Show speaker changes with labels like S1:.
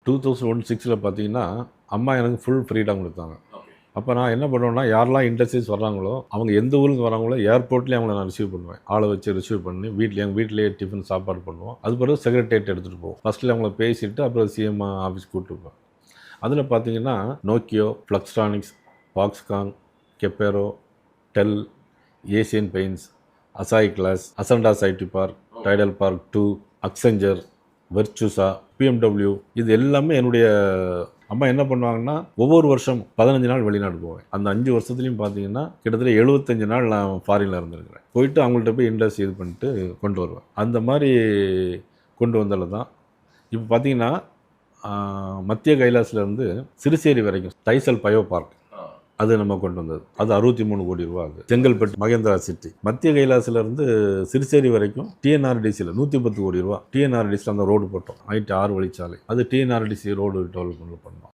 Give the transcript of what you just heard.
S1: 2006 பார்த்தீங்கன்னா, அம்மா எனக்கு ஃபுல் ஃப்ரீடம் குடுத்தாங்க. அப்போ நான் என்ன பண்ணுவேன்னா, யாரெல்லாம் இண்டஸ்ட்ரீஸ் வர்றாங்களோ, அவங்க எந்த ஊருக்கு வராங்களோ, ஏர்போர்ட்லேயே அவங்கள நான் ரிசீவ் பண்ணுவேன். ஆள வச்சு ரிசீவ் பண்ணி, எங்க வீட்லயே டிஃபன் சாப்பாடு பண்ணுவோம். அது பிறகு செக்ரட்டேரியேட் எடுத்துகிட்டு போவோம். ஃபர்ஸ்ட்ல அவங்கள பேசிட்டு, அப்புறம் சிஎம் ஆஃபீஸ் கூட்டு போவேன். அதில பார்த்தீங்கன்னா, நோக்கியோ, ஃப்ளக்ஸ்ட்ரானிக்ஸ், ஃபாக்ஸ்கான், கெப்பேரோ, Dell, Asian Paints, Asahi Glass, Ascendas IT park, Tidel Park 2, Accenture, Virtusa, BMW இது எல்லாமே என்னுடைய அம்மா என்ன பண்ணுவாங்கன்னா, ஒவ்வொரு வருஷம் 15 நாள் வெளிநாடு போவேன். அந்த 5 வருஷத்துலையும் பார்த்தீங்கன்னா, கிட்டத்தட்ட 75 நாள் நான் ஃபாரின்ல இருந்திருக்கிறேன். போயிட்டு அவங்கள்ட்ட போய் இண்டஸ்ட்ரி இது பண்ணிட்டு கொண்டு வருவேன். அந்த மாரி கொண்டு வந்ததில தான் இப்போ பார்த்தீங்கன்னா, மத்திய கைலாஸ்லேருந்து சிறுசேரி வரைக்கும் டைசல் பயோ பார்க் அது நம்ம கொண்டு வந்தது. அது 63 கோடி ரூபா ஆகுது. செங்கல்பட்டு மகேந்திரா சிட்டி. மத்திய கைலாசிலேருந்து சிறுசேரி வரைக்கும் டிஎன்ஆர்டிசியில் 110 கோடி ரூபா. டிஎன்ஆர்டிசியில் அந்த ரோடு போட்டோம். 6 வழிச்சாலை. அது டிஎன்ஆர்டிசி ரோடு டெவலப்மெண்ட் பண்ணோம்.